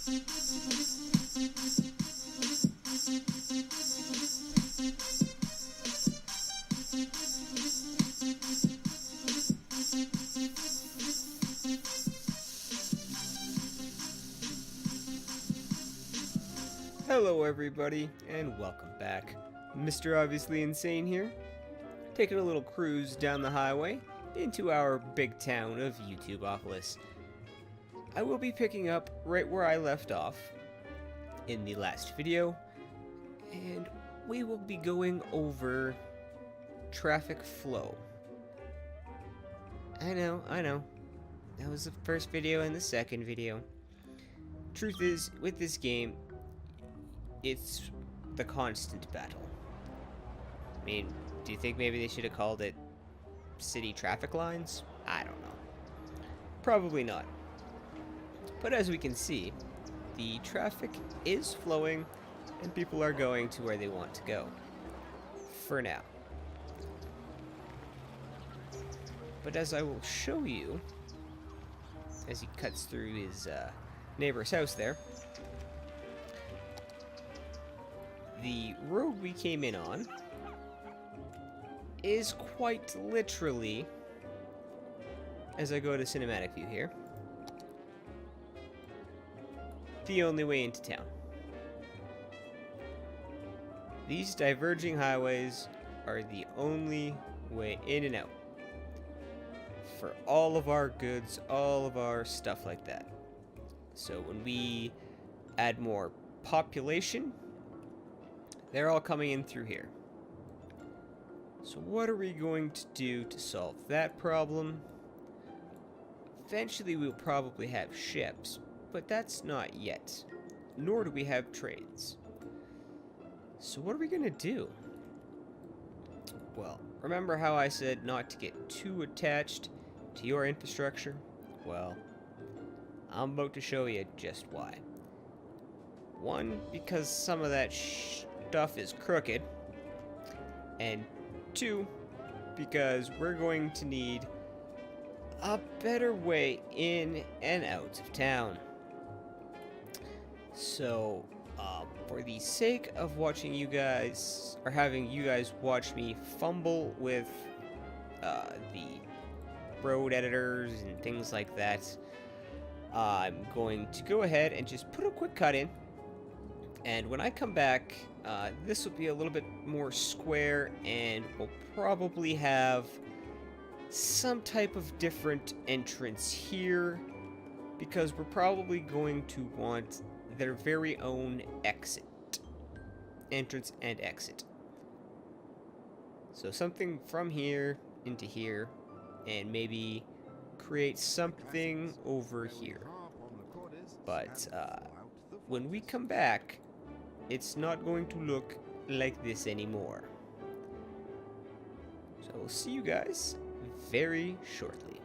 Hello everybody, and welcome back. Mr. Obviously Insane here, taking a little cruise down the highway into our big town of YouTubeopolis. I will be picking up right where I left off in the last video, and we will be going over traffic flow. I know. That was the first video and the second video. Truth is, with this game, it's the constant battle. I mean, do you think maybe they should have called it city traffic lines? I don't know. Probably not. But as we can see, the traffic is flowing and people are going to where they want to go. For now. But as I will show you, as he cuts through his neighbor's house there, the road we came in on is quite literally, as I go to cinematic view here, the only way into town. These diverging highways are the only way in and out for all of our goods, all of our stuff like that. So when we add more population, they're all coming in through here. So what are we going to do to solve that problem? Eventually we'll probably have ships, but that's not yet. Nor do we have trades. So what are we going to do? Well, remember how I said not to get too attached to your infrastructure? Well, I'm about to show you just why. One, because some of that stuff is crooked, and two, because we're going to need a better way in and out of town. So, for the sake of watching you guys, or having you guys watch me fumble with the road editors and things like that, I'm going to go ahead and just put a quick cut in. And when I come back, this will be a little bit more square, and we'll probably have some type of different entrance here, because we're probably going to want their very own entrance and exit. So something from here into here, and maybe create something over here. But when we come back, it's not going to look like this anymore. So we'll see you guys very shortly.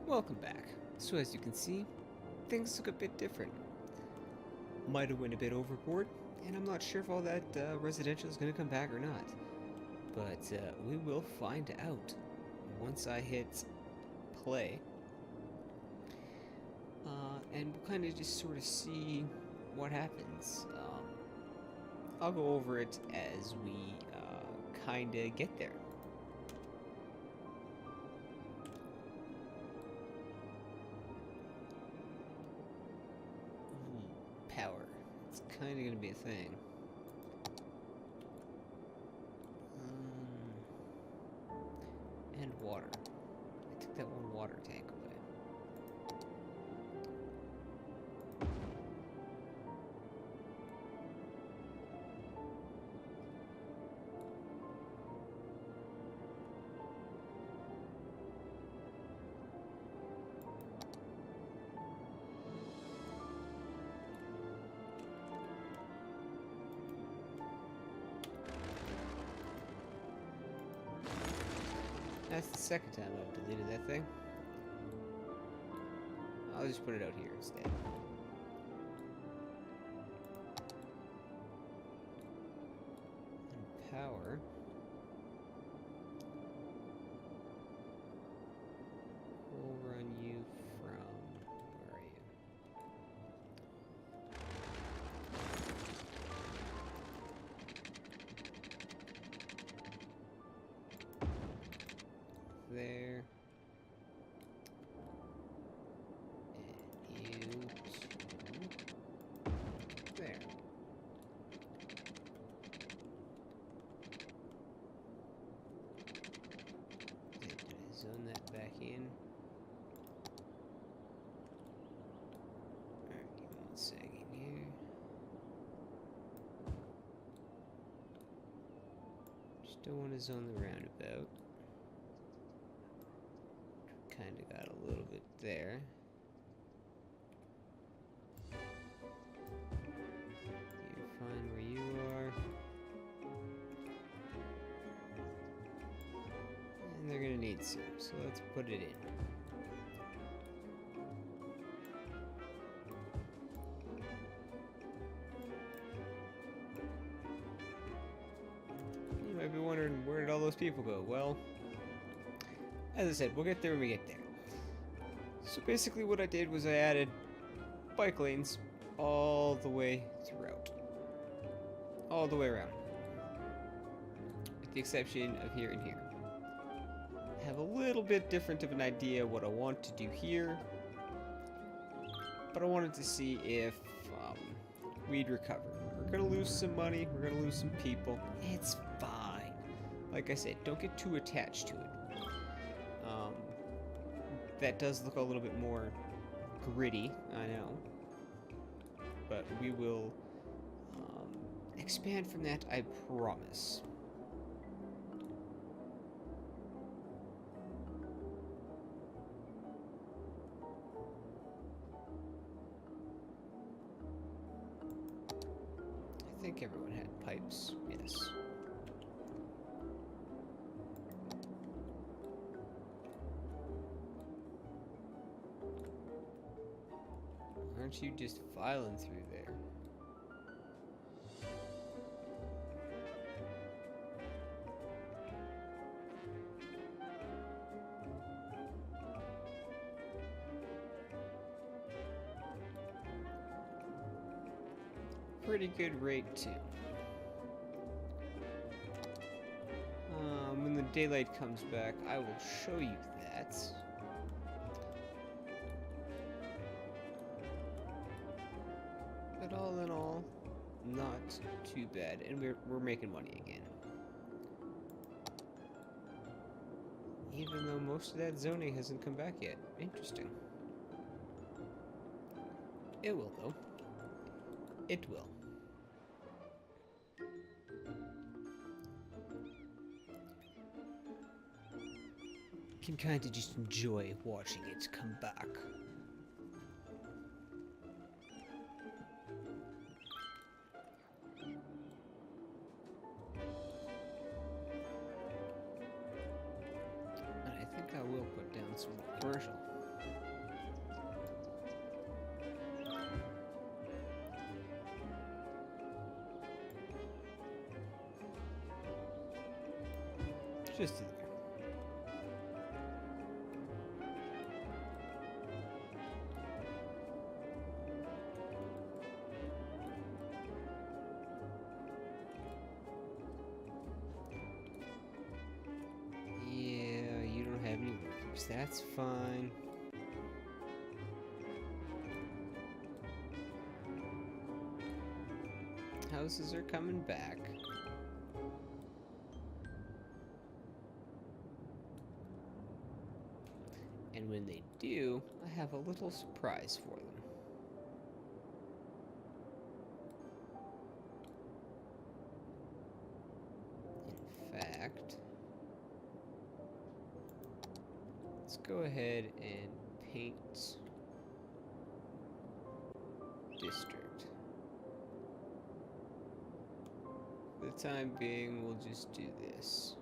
Welcome back. So as you can see, things look a bit different. Might have went a bit overboard, and I'm not sure if all that residential is going to come back or not. But we will find out once I hit play. And we'll kind of just sort of see what happens. I'll go over it as we kind of get there. Power. It's kind of going to be a thing. And water. I took that one water tank away. That's the second time I've deleted that thing. I'll just put it out here instead. And power. We'll run you from... where are you? Still want to zone the roundabout. Kind of got a little bit there. You're fine where you are. And they're gonna need some, so let's put it in. You might be wondering, where did all those people go? Well, as I said, we'll get there when we get there. So basically what I did was I added bike lanes all the way throughout. All the way around. With the exception of here and here. I have a little bit different of an idea what I want to do here. But I wanted to see if we'd recover. We're going to lose some money. We're going to lose some people. It's fine. Like I said, don't get too attached to it. That does look a little bit more gritty, I know. But we will expand from that, I promise. I think everyone had pipes, yes. Aren't you just filing through there? Pretty good rate too. When the daylight comes back, I will show you that. But all in all, not too bad, and we're making money again. Even though most of that zoning hasn't come back yet. Interesting. It will, though. It will. Can kind of just enjoy watching it come back. And I think I will put down some commercial. Just to there. Yeah, you don't have any workers. That's fine. Houses are coming back. And when they do, I have a little surprise for them. In fact, let's go ahead and paint district. For the time being, we'll just do this.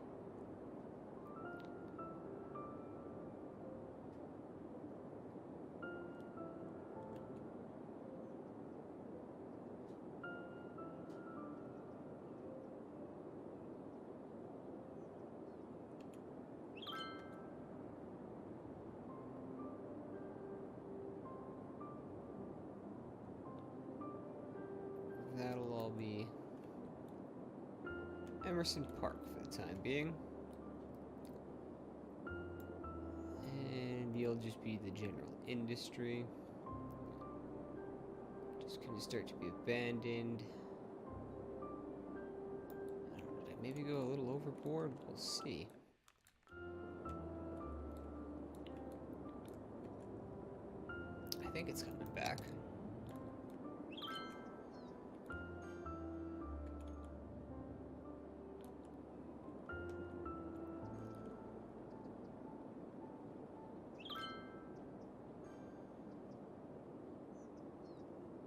That'll all be Emerson Park for the time being. And you'll just be the general industry. Just gonna start to be abandoned. I don't know, did I maybe go a little overboard? We'll see. I think it's coming back.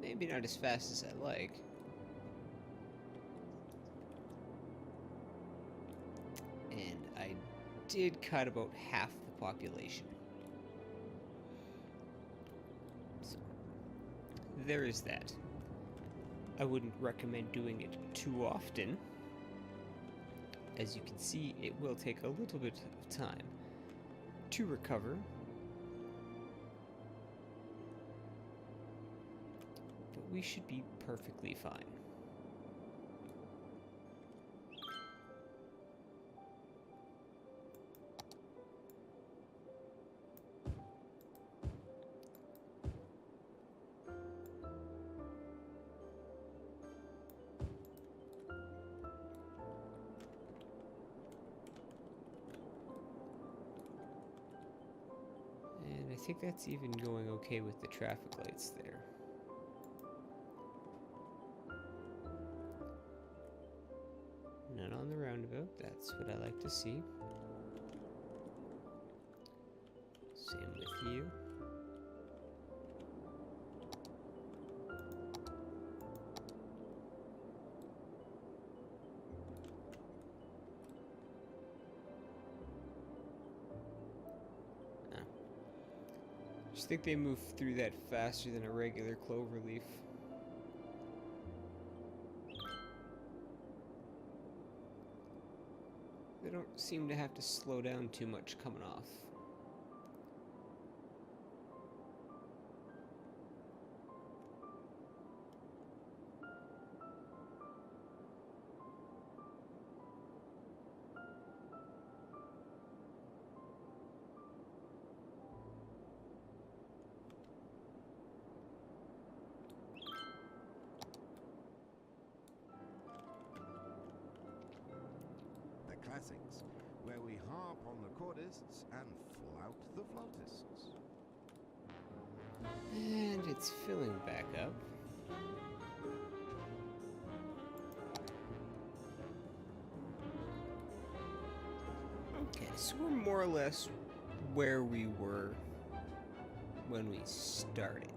Maybe not as fast as I like. And I did cut about half the population. So, there is that. I wouldn't recommend doing it too often. As you can see, it will take a little bit of time to recover. But we should be perfectly fine. I think that's even going okay with the traffic lights there. None on the roundabout, that's what I like to see. Same with you. I think they move through that faster than a regular cloverleaf. They don't seem to have to slow down too much coming off. Classics, where we harp on the chordists and flout the flautists. And it's filling back up. Okay, so we're more or less where we were when we started.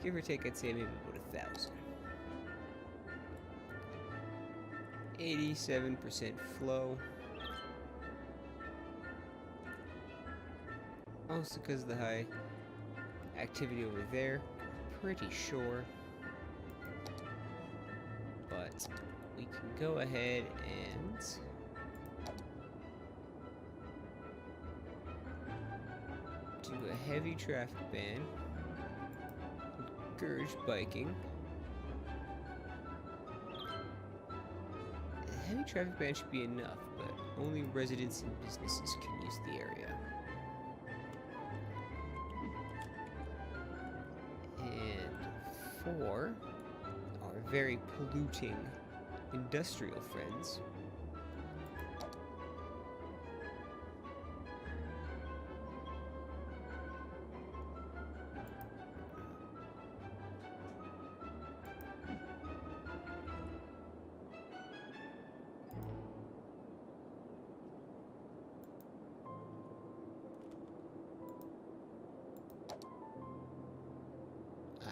Give or take, I'd say maybe about 1,000. 87% flow. Also because of the high activity over there, pretty sure. But we can go ahead and do a heavy traffic ban, encourage biking. Heavy traffic ban should be enough, but only residents and businesses can use the area. And for our very polluting industrial friends,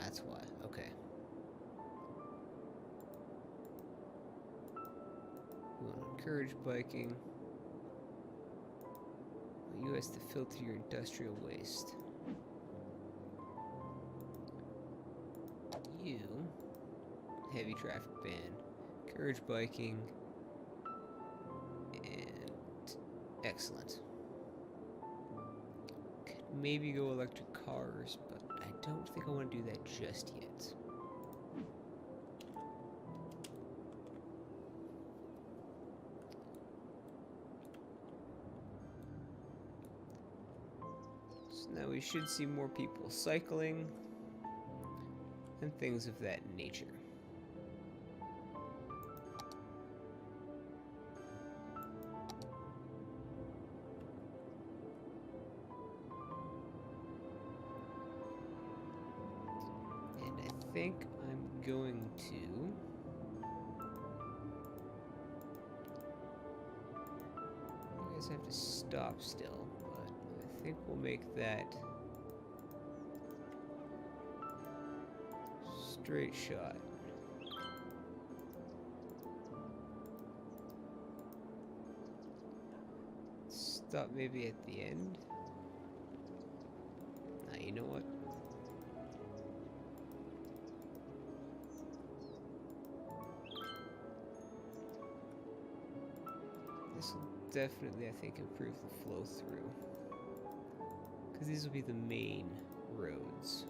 that's why. Okay. We want to encourage biking. You has to filter your industrial waste. You, heavy traffic ban, encourage biking, and excellent. Could maybe go electric cars, but I don't think I want to do that just yet. So now we should see more people cycling and things of that nature. I think I'm going to... You guys have to stop still, but I think we'll make that straight shot. Stop maybe at the end. Nah, you know what? This will definitely, I think, improve the flow through. Because these will be the main roads.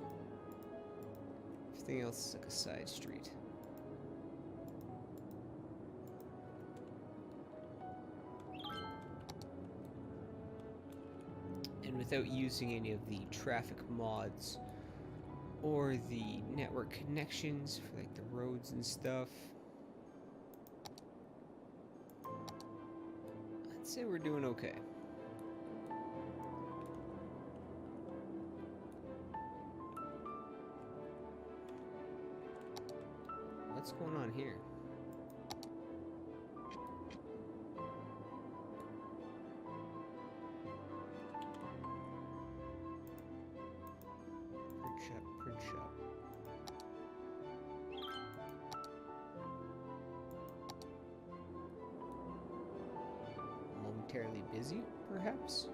Everything else is like a side street. And without using any of the traffic mods or the network connections for like the roads and stuff, I'd say we're doing okay. What's going on here? Print shop, print shop. Momentarily busy, perhaps?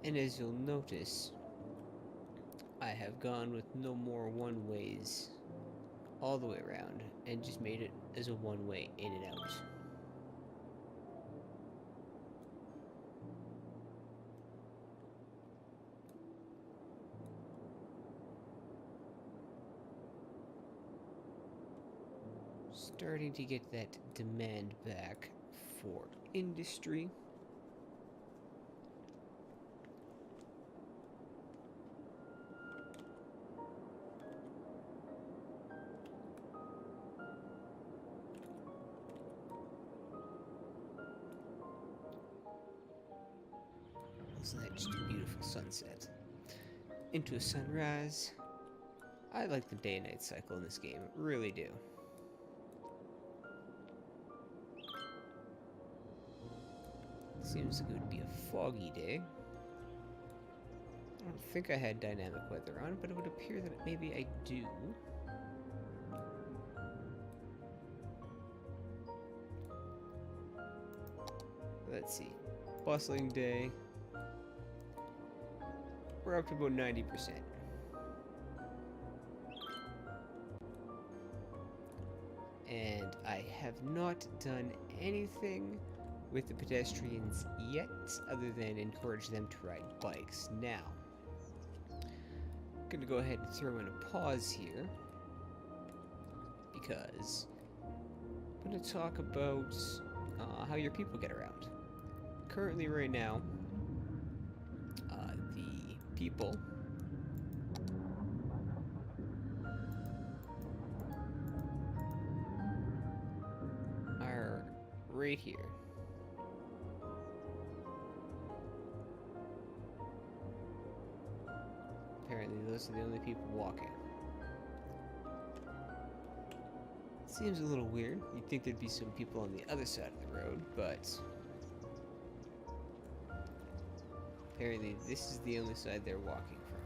And as you'll notice, I have gone with no more one-ways all the way around and just made it as a one-way in and out. Starting to get that demand back for industry. Isn't that just a beautiful sunset? Into a sunrise. I like the day and night cycle in this game, really do. Seems like it would be a foggy day. I don't think I had dynamic weather on, but it would appear that maybe I do. Let's see. Bustling day. We're up to about 90%. And I have not done anything with the pedestrians yet, other than encourage them to ride bikes. Now, I'm gonna go ahead and throw in a pause here, because I'm gonna talk about how your people get around. Currently, right now, the people are right here. Apparently, those are the only people walking. Seems a little weird. You'd think there'd be some people on the other side of the road, but apparently this is the only side they're walking from.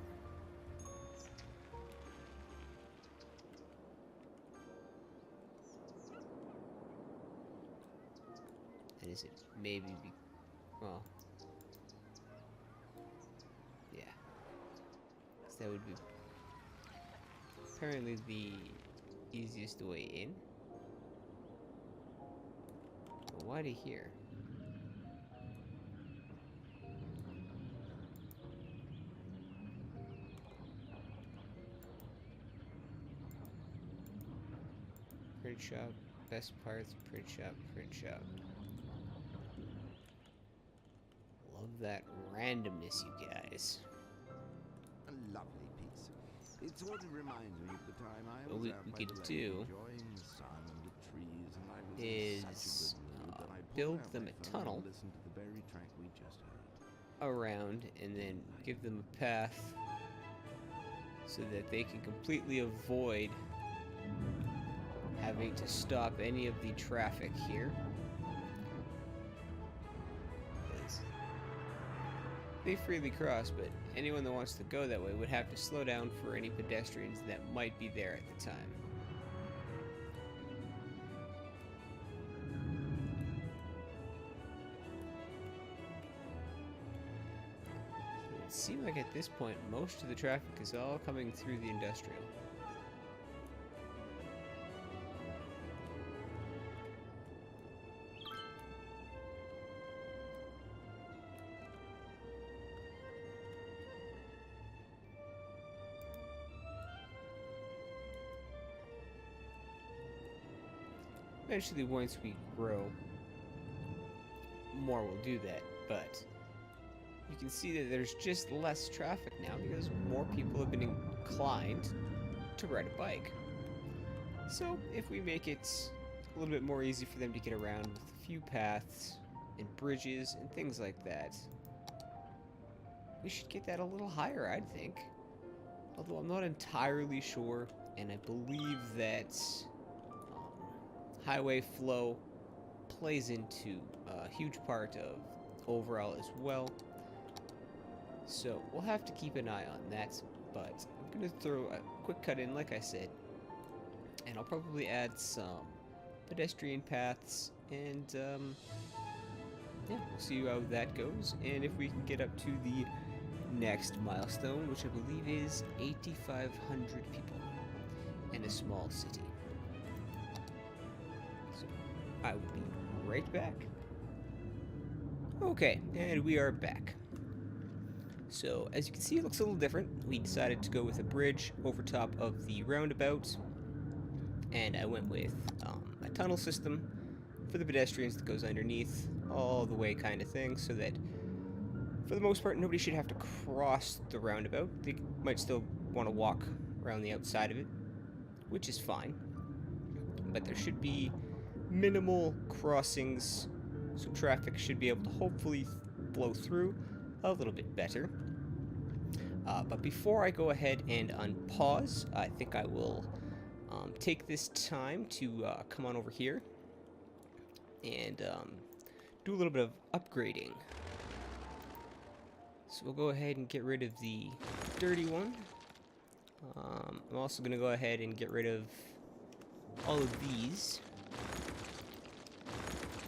And is it maybe well, yeah. So that would be apparently the easiest way in. But why to here? Print shop, best parts, print shop, print shop. Love that randomness, you guys. A lovely piece. It sort of reminds me of the time I was What we out by could the lake do enjoying the sun and the trees, and I was in is such a build Well, them my a fun, tunnel listen to the very track we just heard. around and then give them a path so that they can completely avoid having to stop any of the traffic here. They freely cross, but anyone that wants to go that way would have to slow down for any pedestrians that might be there at the time. It would seem like at this point most of the traffic is all coming through the industrial. Eventually, once we grow, more will do that, but you can see that there's just less traffic now because more people have been inclined to ride a bike. So, if we make it a little bit more easy for them to get around with a few paths and bridges and things like that, we should get that a little higher, I think. Although I'm not entirely sure, and I believe that highway flow plays into a huge part of overall as well. So we'll have to keep an eye on that, but I'm going to throw a quick cut in, like I said, and I'll probably add some pedestrian paths, and yeah, we'll see how that goes, and if we can get up to the next milestone, which I believe is 8,500 people in a small city. So I will be right back. Okay, and we are back. So as you can see, it looks a little different. We decided to go with a bridge over top of the roundabout, and I went with a tunnel system for the pedestrians that goes underneath all the way kind of thing, so that for the most part nobody should have to cross the roundabout. They might still want to walk around the outside of it, which is fine, but there should be minimal crossings, so traffic should be able to hopefully flow through a little bit better. But before I go ahead and unpause, I think I will take this time to come on over here and do a little bit of upgrading. So we'll go ahead and get rid of the dirty one. I'm also going to go ahead and get rid of all of these.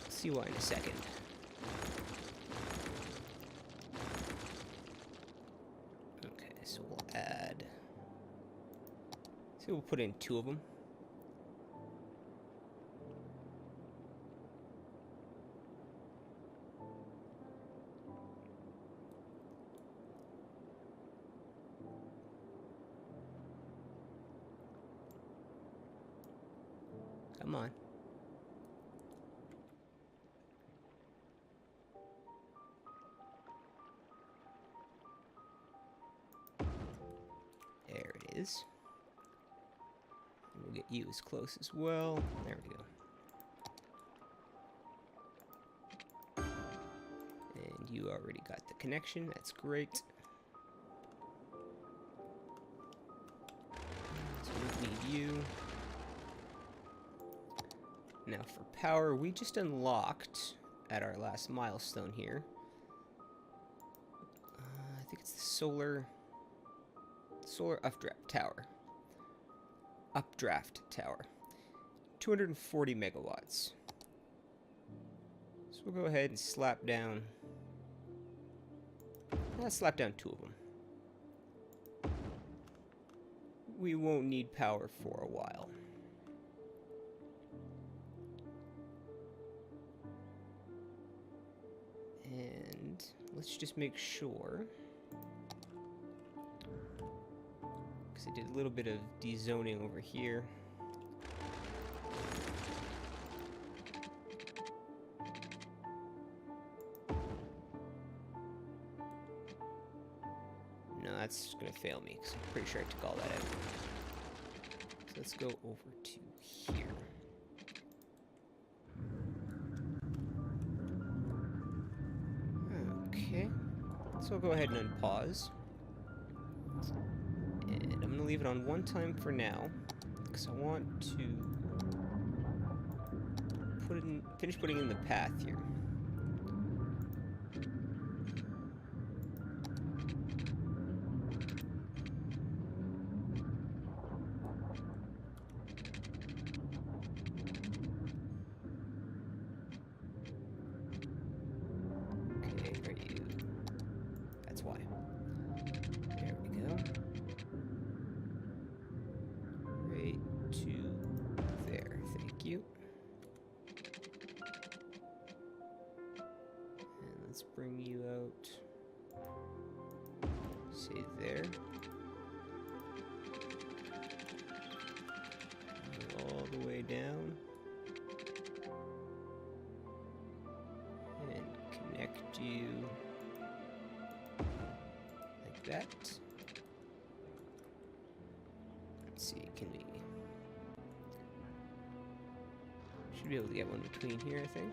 See why in a second. Okay, so we'll add. So we'll put in 2 of them. Come on. There it is. And we'll get you as close as well. There we go. And you already got the connection. That's great. So we need you. Now for power, we just unlocked at our last milestone here. I think it's the solar updraft tower. Updraft tower. 240 megawatts. So we'll go ahead and slap down. Let's slap down 2 of them. We won't need power for a while. And let's just make sure, because I did a little bit of dezoning over here. No, that's going to fail me, because I'm pretty sure I took all that out. So let's go over to here. So I'll go ahead and unpause. And I'm going to leave it on 1 time for now, because I want to finish putting in the path here. Let's bring you out, say there, all the way down, and connect you like that. Let's see, can we, should be able to get one between here, I think.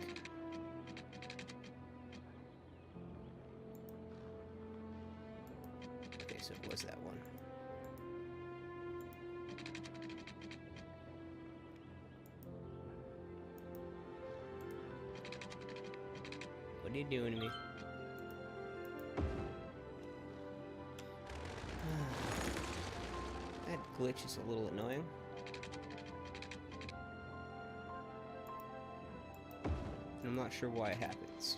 So it was that one. What are you doing to me? That glitch is a little annoying. And I'm not sure why it happens.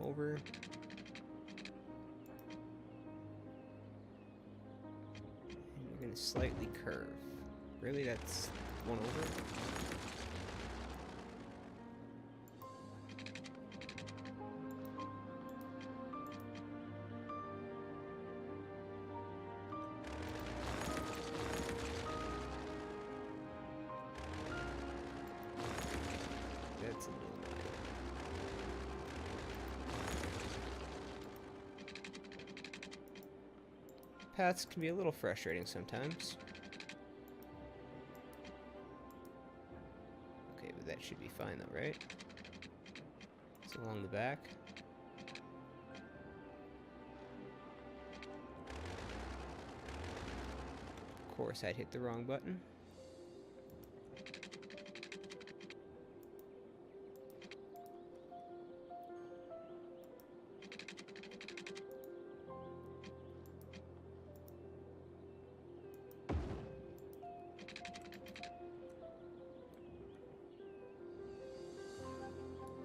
Over. And you're going to slightly curve. Really, that's 1 over? That's a little paths can be a little frustrating sometimes. Okay, but that should be fine though, right? It's along the back. Of course, I'd hit the wrong button.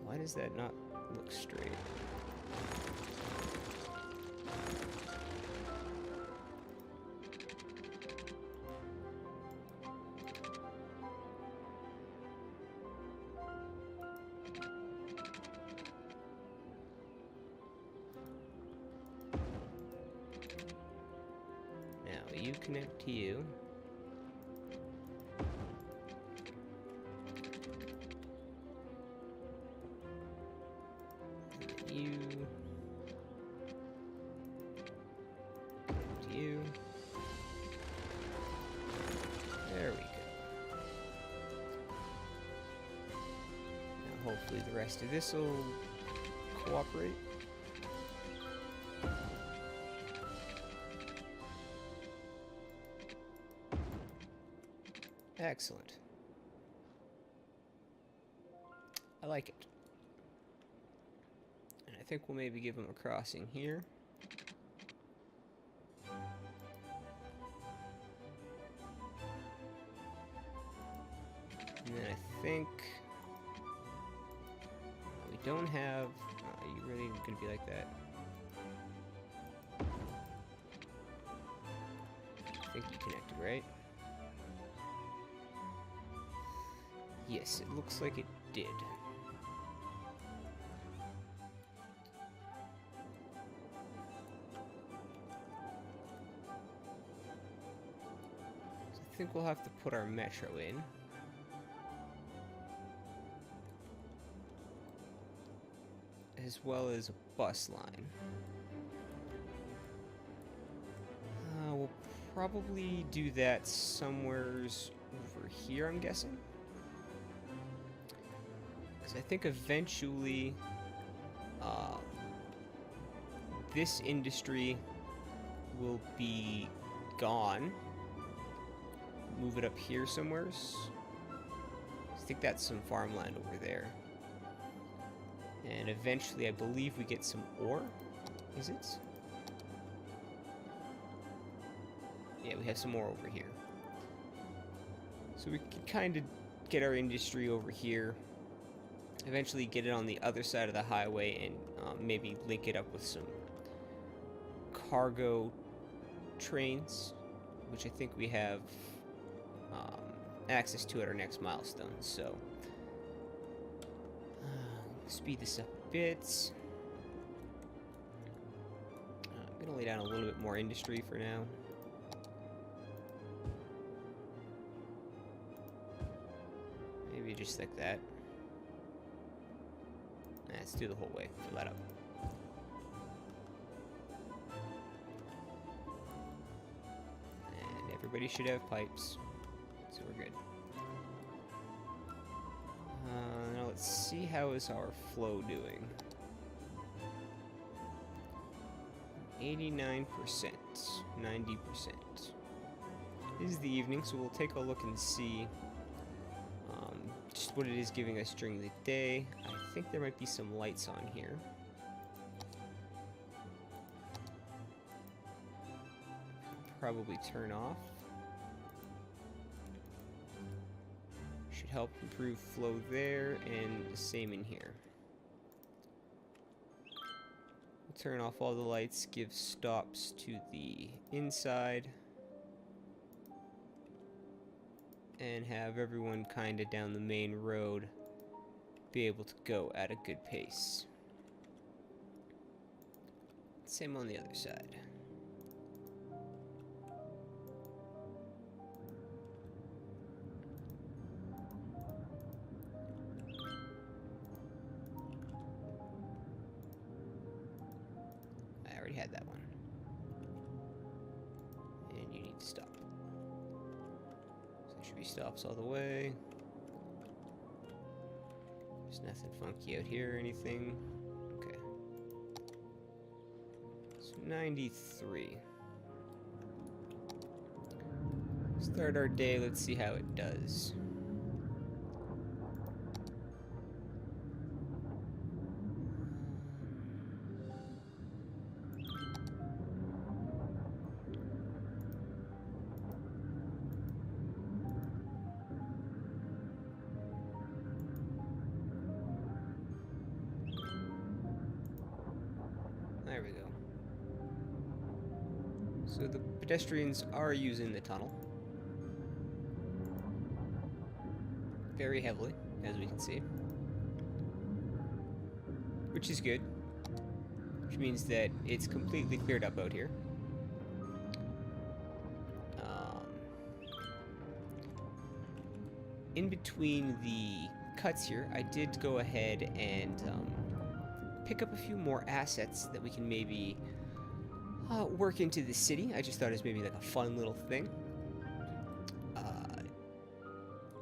Why does that not look straight? Now you connect to you. There we go. Now hopefully the rest of this will cooperate. Excellent. I like it. And I think we'll maybe give them a crossing here. And then I think we don't have. Are you really going to be like that? I think you connected, right? Yes, it looks like it did. So I think we'll have to put our metro in. As well as a bus line. We'll probably do that somewheres over here, I'm guessing. I think eventually this industry will be gone. Move it up here somewhere. I think that's some farmland over there. And eventually I believe we get some ore. Is it? Yeah, we have some ore over here. So we can kind of get our industry over here. Eventually get it on the other side of the highway and maybe link it up with some cargo trains, which I think we have access to at our next milestone. So speed this up a bit. I'm gonna lay down a little bit more industry for now. Maybe just like that. Let's do the whole way. Fill that up. And everybody should have pipes, so we're good. Now let's see, how is our flow doing? 89%, 90%. This is the evening, so we'll take a look and see just what it is giving us during the day. I think there might be some lights on here. Probably turn off. Should help improve flow there, and the same in here. We'll turn off all the lights, give stops to the inside, and have everyone kind of down the main road be able to go at a good pace. Same on the other side. I already had that one. And you need to stop. So there should be stops all the way. There's nothing funky out here or anything. Okay. So 93. Start our day, let's see how it does. There we go. So the pedestrians are using the tunnel very heavily, as we can see, which is good, which means that it's completely cleared up out here. In between the cuts here, I did go ahead and pick up a few more assets that we can maybe work into the city. I just thought it was maybe like a fun little thing.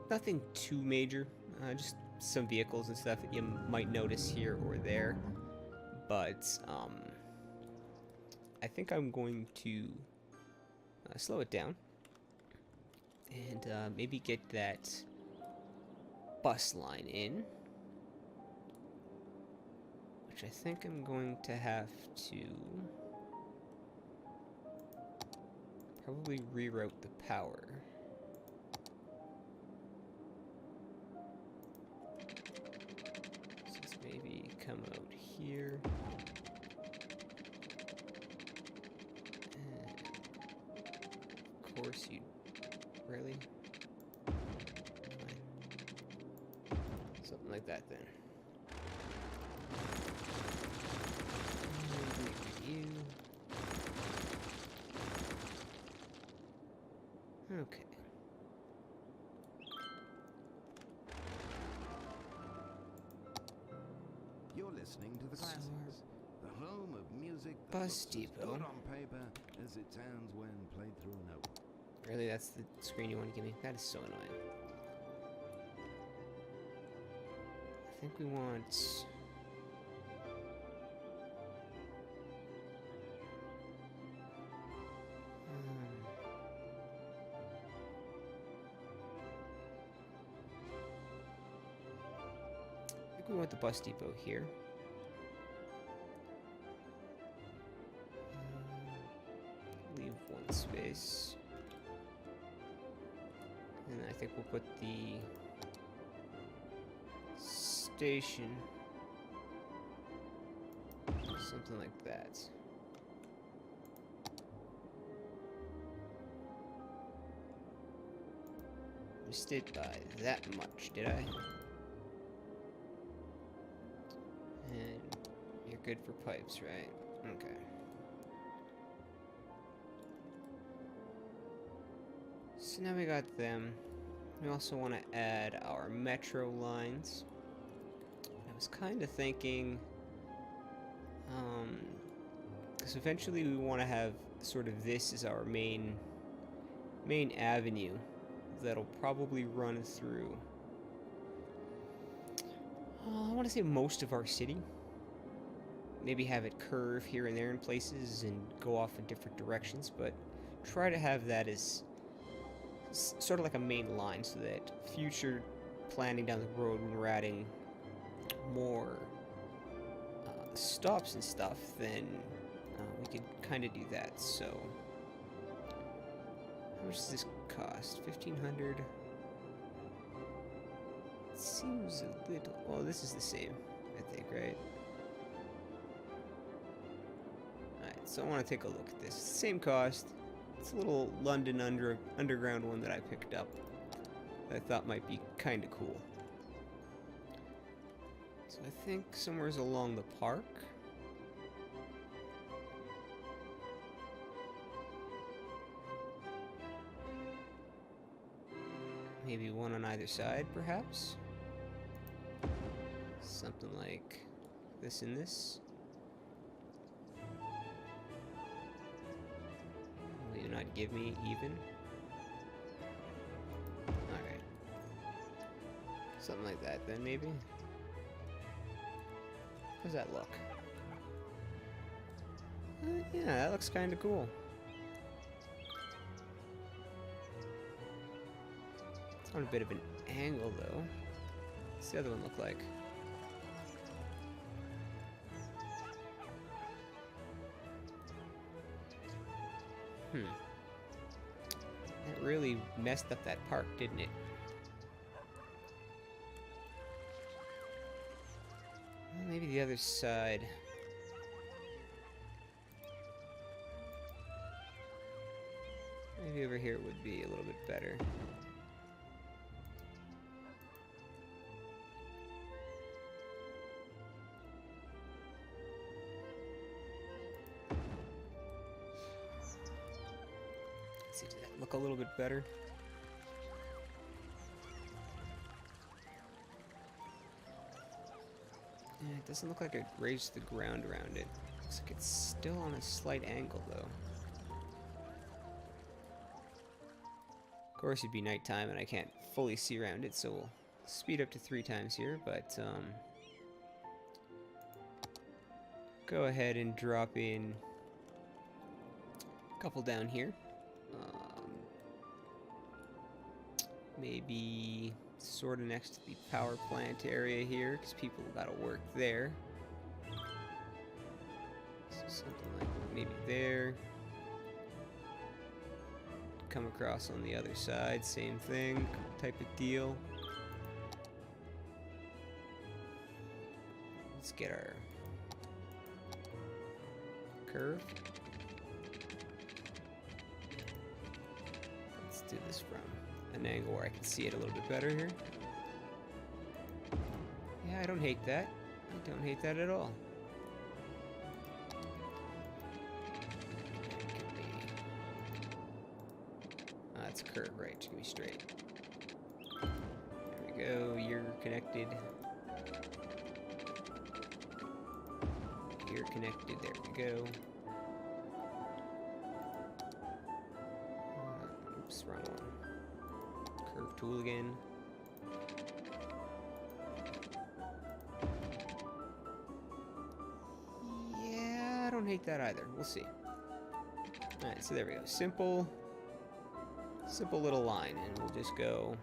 Nothing too major, just some vehicles and stuff that you might notice here or there. But I think I'm going to slow it down and maybe get that bus line in. Which I think I'm going to have to probably reroute the power. So let's maybe come out here. And of course, you really? Fine. Something like that then. Okay. You're listening to the classics, the home of music that Bus looks as depot. good on paper as it sounds when played through a note. Really, that's the screen you want to give me? That is so annoying. think we want... I think we want the bus depot here. Leave one space. And I think we'll put the station something like that. Missed it by that much, did I? And you're good for pipes, right? Okay. So now we got them. We also want to add our metro lines. I was kind of thinking, because eventually we want to have sort of this as our main avenue that'll probably run through. I want to say most of our city. Maybe have it curve here and there in places and go off in different directions, but try to have that as sort of like a main line so that future planning down the road when we're adding more stops and stuff, then we could kind of do that. So how much does this cost? 1,500. Seems a little... Well, this is the same, I think, right? Alright, so I want to take a look at this. Same cost. It's a little London Underground one that I picked up that I thought might be kind of cool. So I think somewhere's along the park. Maybe one on either side, perhaps? Something like this and this. Will you not give me even? Alright. Something like that then, maybe? How's that look? Yeah, that looks kind of cool. It's on a bit of an angle, though. What's the other one look like? That really messed up that park, didn't it? Well, maybe the other side. Maybe over here would be a little bit better. See, does that look a little bit better? Yeah, it doesn't look like it raised the ground around it. Looks like it's still on a slight angle, though. Of course, it'd be nighttime and I can't fully see around it, so we'll speed up to 3 times here, but go ahead and drop in a couple down here. Maybe sort of next to the power plant area here, because people gotta work there. So something like maybe there. Come across on the other side, same thing, type of deal. Let's get our curve. Let's do this from an angle where I can see it a little bit better here. Yeah, I don't hate that. I don't hate that at all. That's a curve, right? It's gonna be straight. There we go. You're connected. You're connected. There we go. Oops, wrong one. Curve tool again. don't hate that either. We'll see. Alright, so there we go. Simple little line, and we'll just go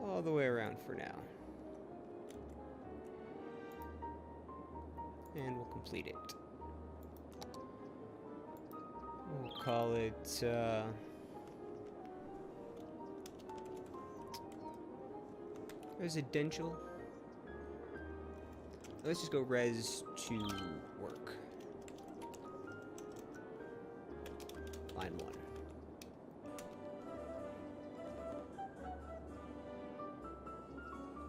all the way around for now. And we'll complete it. We'll call it, residential. Let's just go res to work. Line 1.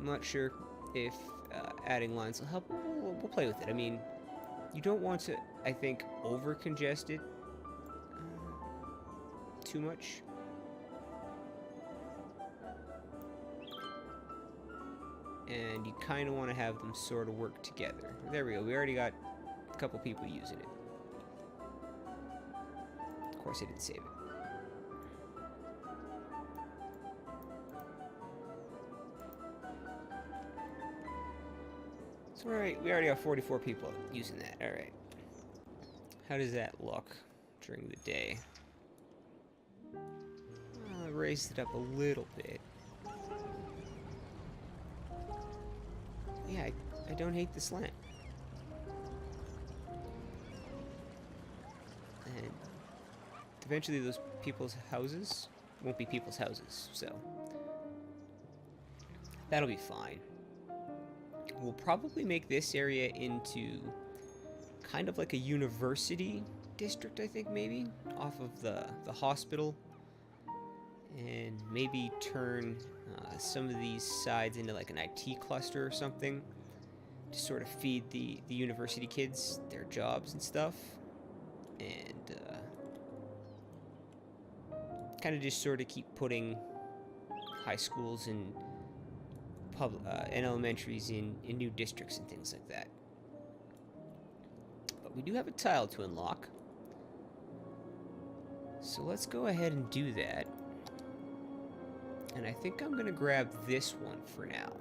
I'm not sure if adding lines will help. We'll play with it. I mean, you don't want to, I think, over-congest it too much. And you kind of want to have them sort of work together. There we go. We already got a couple people using it. Of course, I didn't save it. So, alright, we already got 44 people using that. Alright. How does that look during the day? I raised it up a little bit. Yeah, I don't hate the slant. And eventually those people's houses won't be people's houses, so that'll be fine. We'll probably make this area into kind of like a university district, I think, maybe, off of the hospital. And maybe turn some of these sides into like an IT cluster or something to sort of feed the university kids their jobs and stuff. And kind of just sort of keep putting high schools and and elementaries in new districts and things like that. But we do have a tile to unlock. So let's go ahead and do that. And I think I'm going to grab this one for now.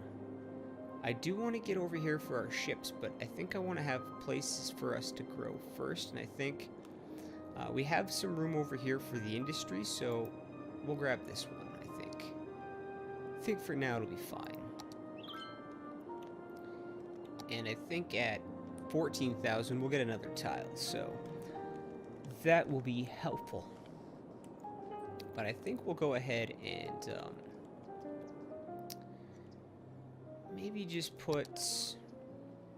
I do want to get over here for our ships, but I think I want to have places for us to grow first. And I think we have some room over here for the industry, so we'll grab this one, I think. I think for now it'll be fine. And I think at 14,000 we'll get another tile, so that will be helpful. But I think we'll go ahead and maybe just put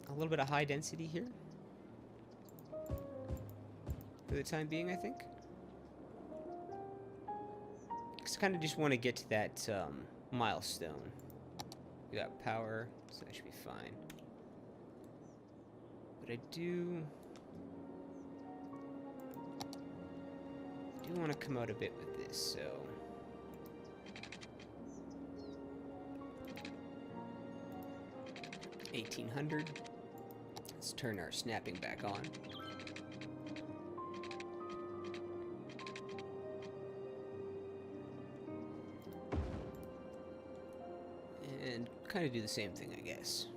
a little bit of high density here for the time being, I think. Because I kind of just want to get to that milestone. We got power, so that should be fine. But I do want to come out a bit with this, so 1800. Let's turn our snapping back on. And kind of do the same thing, I guess.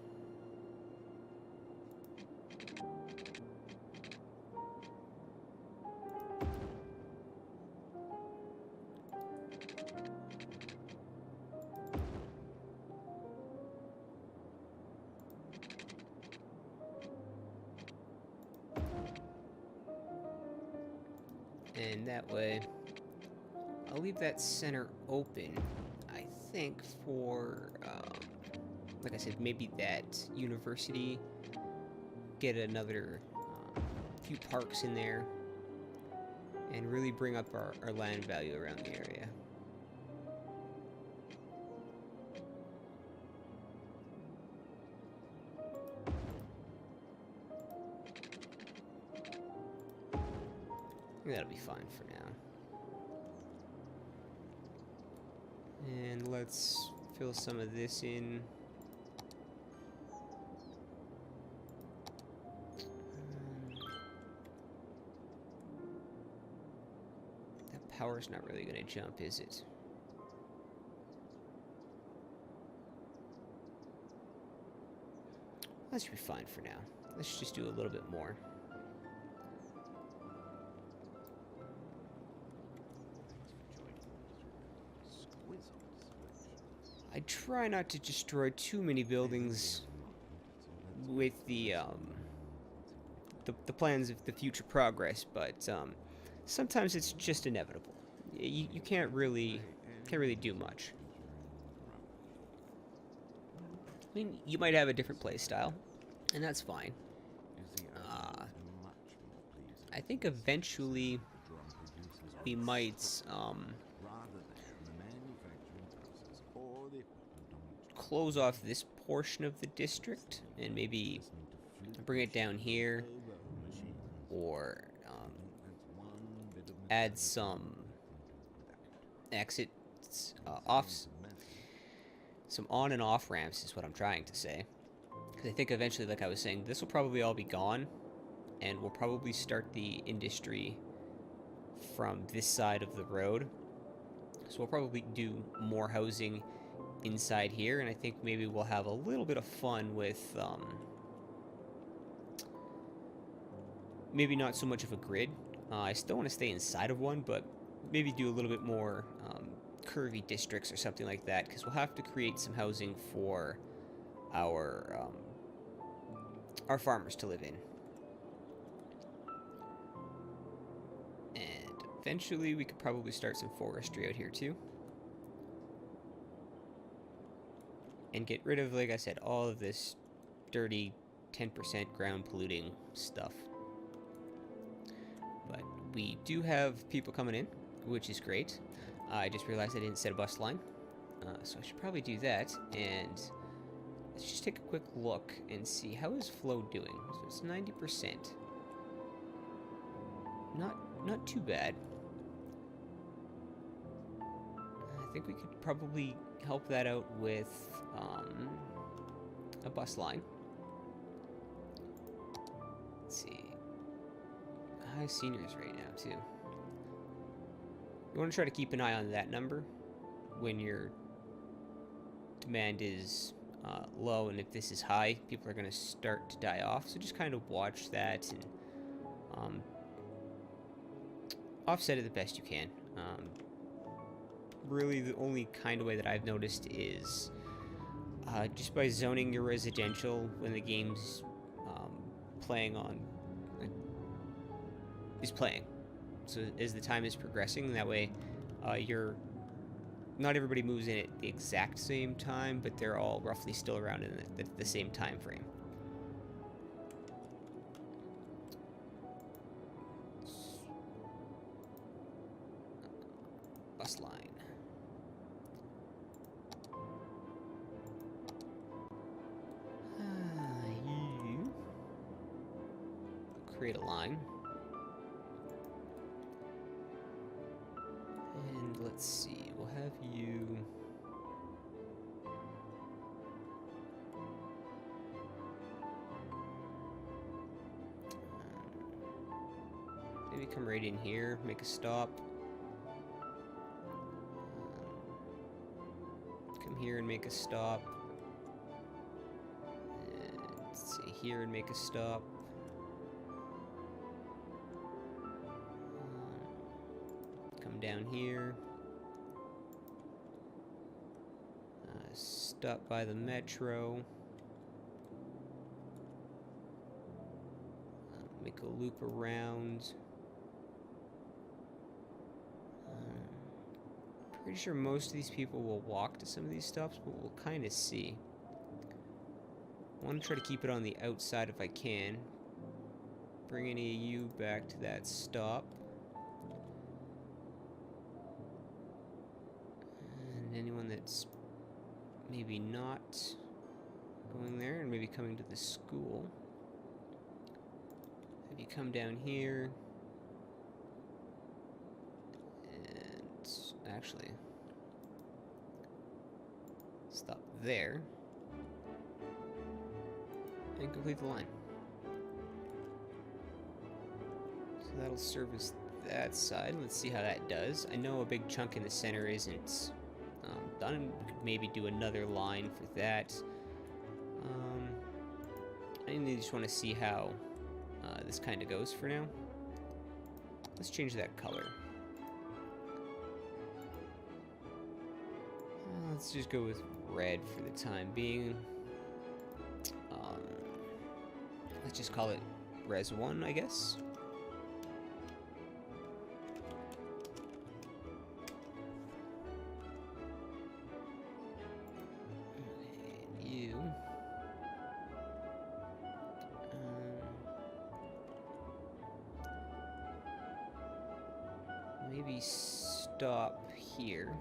And that way, I'll leave that center open, I think, for, like I said, maybe that university, get another few parks in there, and really bring up our land value around the area. That'll be fine for now. And let's fill some of this in. That power's not really going to jump, is it? That should be fine for now. Let's just do a little bit more. I try not to destroy too many buildings with the plans of the future progress, but sometimes it's just inevitable. You can't really do much. I mean, you might have a different play style, and that's fine. I think eventually we might close off this portion of the district and maybe bring it down here, or add some exits, some on and off ramps is what I'm trying to say. Because I think eventually, like I was saying, this will probably all be gone, and we'll probably start the industry from this side of the road. So we'll probably do more housing inside here, and I think maybe we'll have a little bit of fun with maybe not so much of a grid. I still want to stay inside of one, but maybe do a little bit more curvy districts or something like that, because we'll have to create some housing for our farmers to live in. And eventually we could probably start some forestry out here too. And get rid of, like I said, all of this dirty 10% ground polluting stuff. But we do have people coming in, which is great. I just realized I didn't set a bus line, so I should probably do that. And let's just take a quick look and see, how is flow doing? So it's 90%. Not too bad. I think we could probably help that out with a bus line. Let's see. High seniors right now too. You want to try to keep an eye on that number when your demand is low, and if this is high, people are going to start to die off. So just kind of watch that and offset it the best you can. Really, the only kind of way that I've noticed is just by zoning your residential when the game's playing. So as the time is progressing, that way not everybody moves in at the exact same time, but they're all roughly still around in the same time frame. Bus line. You create a line. And let's see, we'll have you maybe come right in here, make a stop. Come here and make a stop. And let's see, here and make a stop. Come down here. Stop by the metro. Make a loop around. Pretty sure most of these people will walk to some of these stops, but we'll kind of see. I want to try to keep it on the outside if I can. Bring any of you back to that stop. And anyone that's maybe not going there and maybe coming to the school. Have you come down here. And actually, stop there. And complete the line. So that'll service that side. Let's see how that does. I know a big chunk in the center isn't done. We could maybe do another line for that. mainly just want to see how this kind of goes for now. Let's change that color. Let's just go with red for the time being. Let's just call it Res 1, I guess. And you. Maybe stop here,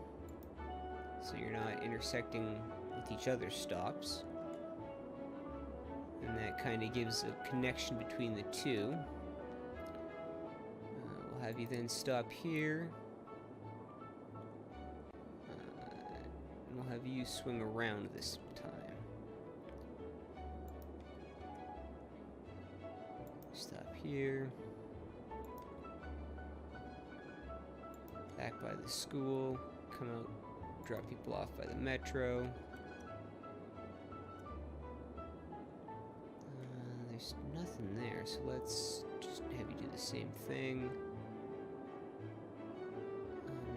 so you're not intersecting with each other's stops. And that kind of gives a connection between the two. We'll have you then stop here. And we'll have you swing around this time. Stop here. Back by the school. Come out, drop people off by the metro. There's nothing there, so let's just have you do the same thing.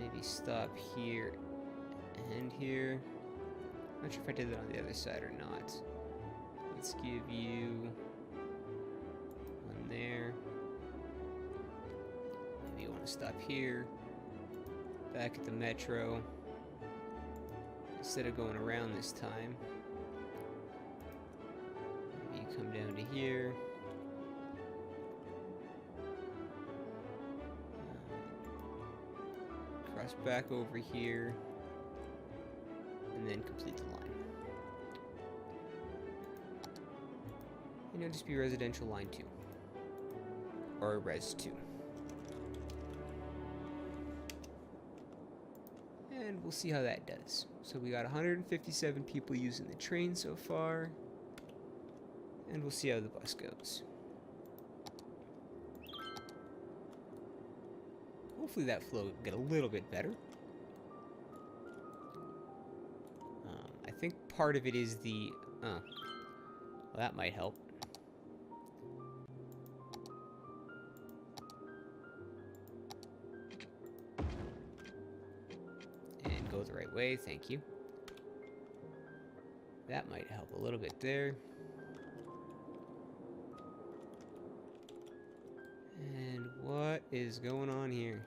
Maybe stop here and here. I'm not sure if I did that on the other side or not. Let's give you one there. Maybe you want to stop here. Back at the metro. Instead of going around this time. Come down to here. Cross back over here. And then complete the line. And it'll just be residential line 2. Or res 2. And we'll see how that does. So we got 157 people using the train so far. And we'll see how the bus goes. Hopefully that flow will get a little bit better. I think part of it is the... well, that might help. And go the right way, thank you. That might help a little bit there. And what is going on here?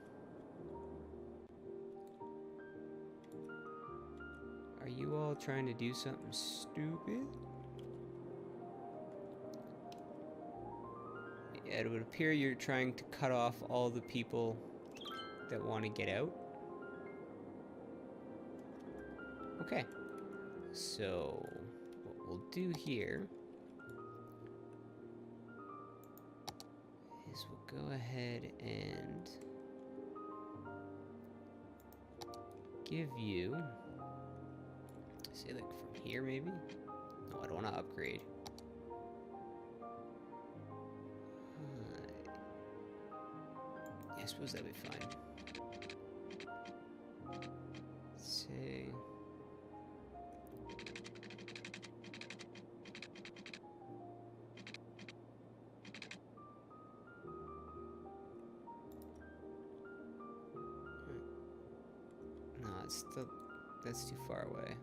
Are you all trying to do something stupid? Yeah, it would appear you're trying to cut off all the people that want to get out. Okay. So, what we'll do here is we'll go ahead and give you, say like from here maybe? No, I don't want to upgrade. Yeah, I suppose that'd be fine. Say... that's too far away.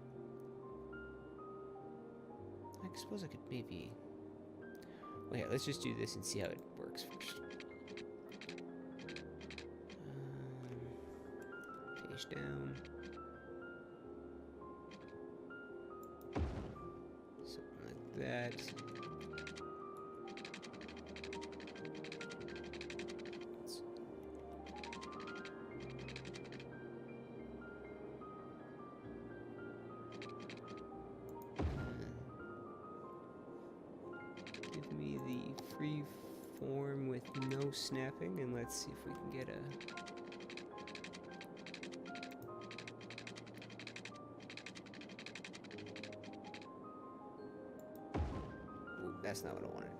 I suppose I could maybe... Well, yeah, let's just do this and see how it works first. Page down. Something like that. Free form with no snapping, and let's see if we can get a... Ooh, that's not what I wanted.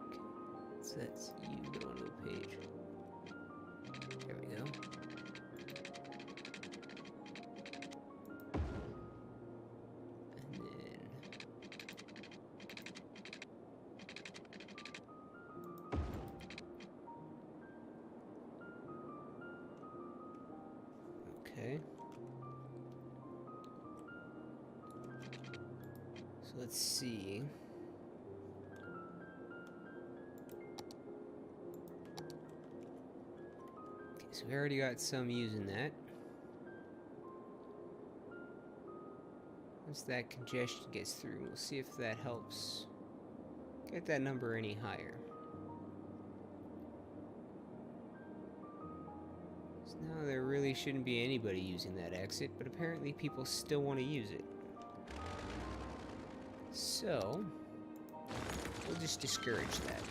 Okay, so that's you, go onto a page. There we go. And then... Okay. So let's see. Okay, so we already got some using that. Once that congestion gets through, we'll see if that helps get that number any higher. So now there really shouldn't be anybody using that exit, but apparently people still want to use it. So, we'll just discourage that.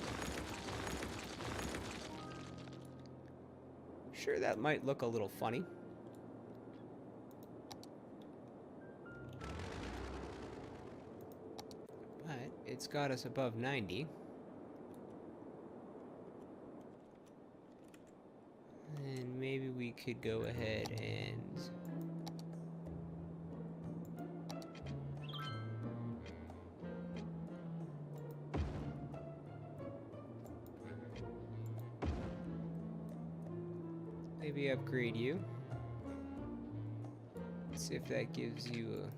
Sure, that might look a little funny. But it's got us above 90. And maybe we could go ahead and... maybe upgrade you. Let's see if that gives you a...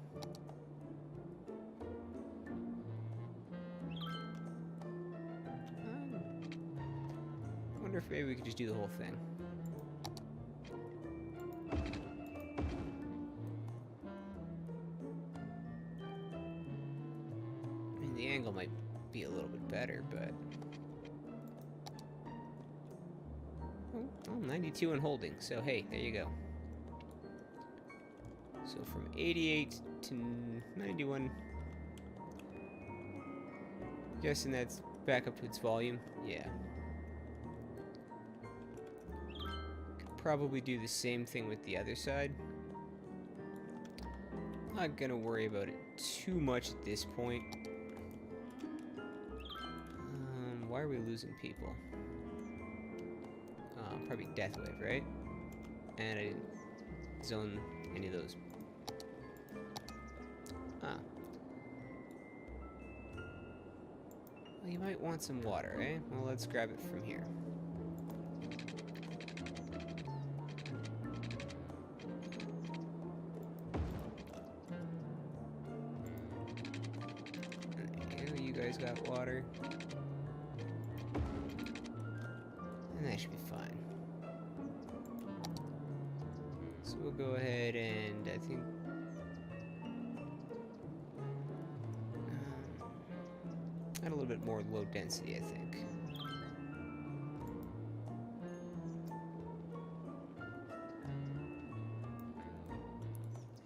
I wonder if maybe we could just do the whole thing. I mean, the angle might be a little bit better, but... Oh, 92 and holding, so hey, there you go. So from 88 to 91... guessing that's back up to its volume? Yeah. Could probably do the same thing with the other side. Not gonna worry about it too much at this point. Why are we losing people? Probably Death Wave, right? And I didn't zone any of those. Ah. Well, you might want some water, eh? Well, let's grab it from here. There you go, you guys got water. And that should be fine. So we'll go ahead and I think add a little bit more low density, I think.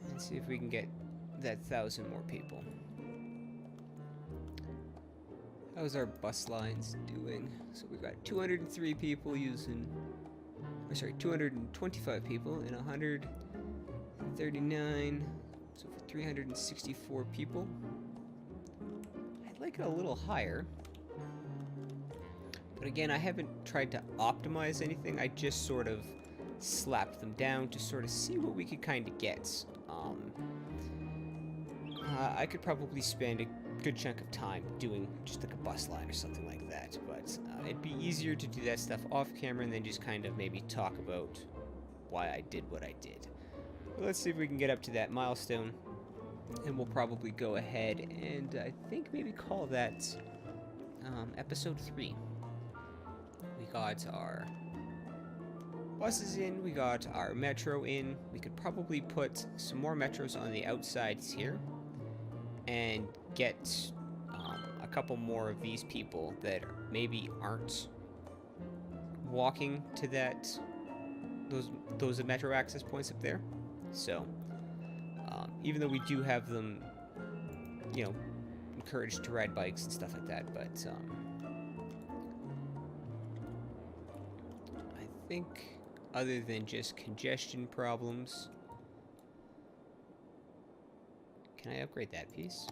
And see if we can get that 1,000 more people. How's our bus lines doing? So we've got 203 people using, or sorry, 225 people and 139, so for 364 people. I'd like it a little higher. But again, I haven't tried to optimize anything. I just sort of slapped them down to sort of see what we could kind of get. I could probably spend a good chunk of time doing just like a bus line or something like that, but it'd be easier to do that stuff off camera and then just kind of maybe talk about why I did what I did. But let's see if we can get up to that milestone, and we'll probably go ahead and I think maybe call that episode 3. We got our buses in, we got our metro in. We could probably put some more metros on the outsides here and get a couple more of these people that maybe aren't walking to those metro access points up there. So even though we do have them, you know, encouraged to ride bikes and stuff like that, but I think other than just congestion problems, can I upgrade that piece?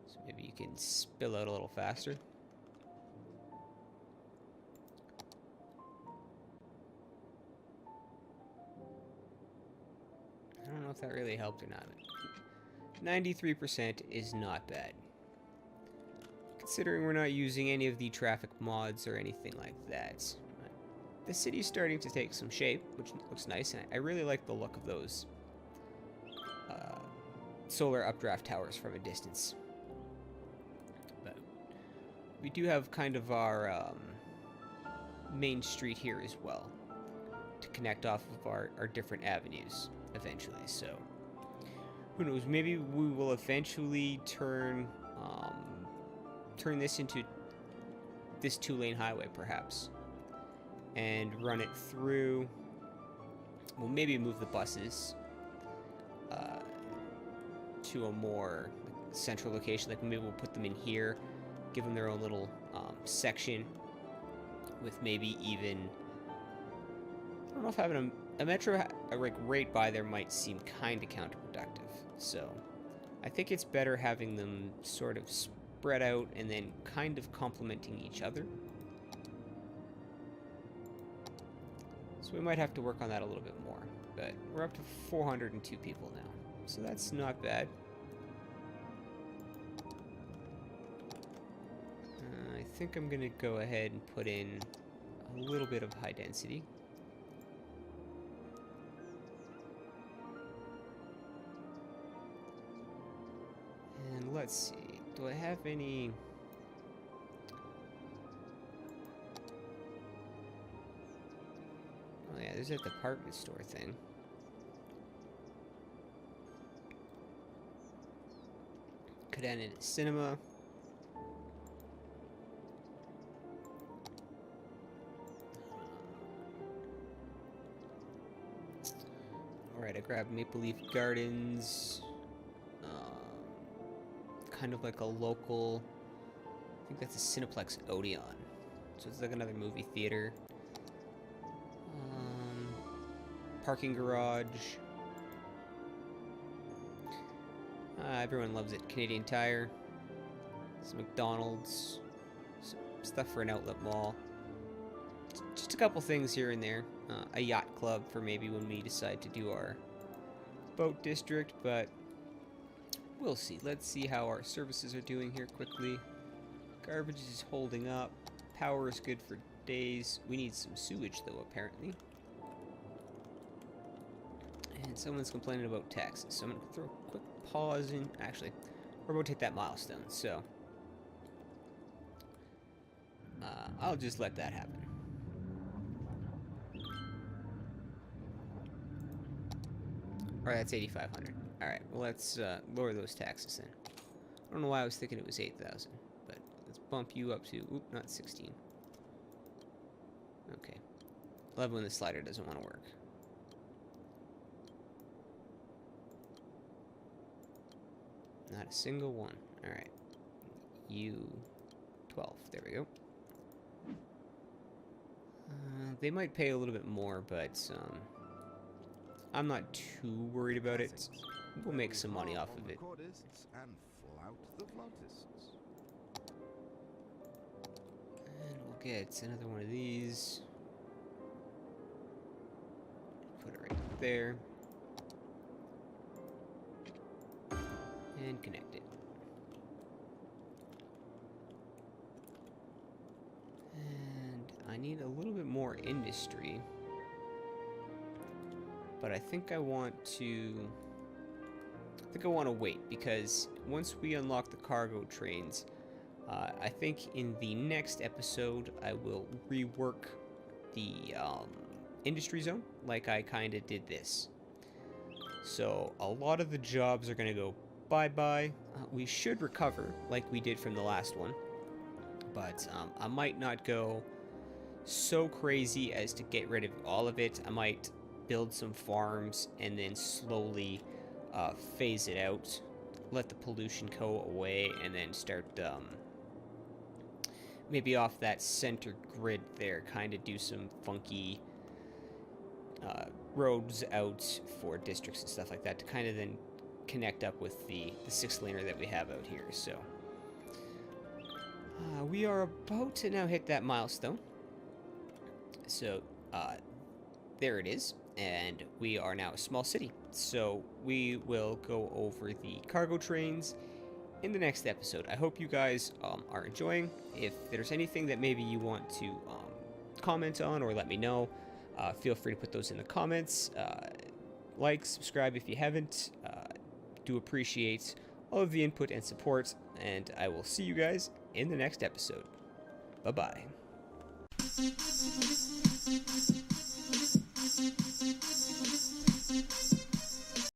So maybe you can spill out a little faster. I don't know if that really helped or not. 93% is not bad. Considering we're not using any of the traffic mods or anything like that. The city's starting to take some shape, which looks nice, and I really like the look of those solar updraft towers from a distance. But we do have kind of our main street here as well to connect off of our different avenues eventually, so who knows, maybe we will eventually turn this into this 2-lane highway perhaps and run it through. We'll maybe move the buses to a more central location, like maybe we'll put them in here, give them their own little section with maybe even, I don't know if having a metro like right by there might seem kind of counterproductive, so I think it's better having them sort of spread out and then kind of complementing each other. So we might have to work on that a little bit more, but we're up to 402 people now, so that's not bad. I think I'm gonna go ahead and put in a little bit of high density. And let's see, do I have any... Oh yeah, there's that department store thing. Could end in a cinema. Alright, I grabbed Maple Leaf Gardens. Kind of like a local... I think that's a Cineplex Odeon. So it's like another movie theater. Parking garage. Everyone loves it. Canadian Tire. Some McDonald's. Some stuff for an outlet mall. Just a couple things here and there. A yacht club for maybe when we decide to do our boat district, but we'll see. Let's see how our services are doing here quickly. Garbage is holding up. Power is good for days. We need some sewage, though, apparently. And someone's complaining about taxes, so I'm going to throw a quick pause in. Actually, we're about to hit that milestone, so I'll just let that happen. Alright, that's 8,500. Alright, well, let's lower those taxes then. I don't know why I was thinking it was 8,000, but let's bump you up to, oop, not 16. Okay. 11 when the slider doesn't want to work. Not a single one. Alright. You 12. There we go. They might pay a little bit more, but I'm not too worried about it. We'll make some money off of it. And we'll get another one of these. Put it right there. And connect it. And I need a little bit more industry. But I think I want to wait, because once we unlock the cargo trains, I think in the next episode I will rework the industry zone like I kind of did this. So a lot of the jobs are going to go bye-bye. We should recover like we did from the last one, but I might not go so crazy as to get rid of all of it. I might build some farms and then slowly phase it out, let the pollution go away, and then start maybe off that center grid there, kind of do some funky roads out for districts and stuff like that to kind of then connect up with the 6-laner that we have out here. So We are about to now hit that milestone. So, there it is. And we are now a small city. So, we will go over the cargo trains in the next episode. I hope you guys are enjoying. If there's anything that maybe you want to comment on or let me know, feel free to put those in the comments. Like, subscribe if you haven't. Do appreciate all of the input and support, and I will see you guys in the next episode. Bye-bye.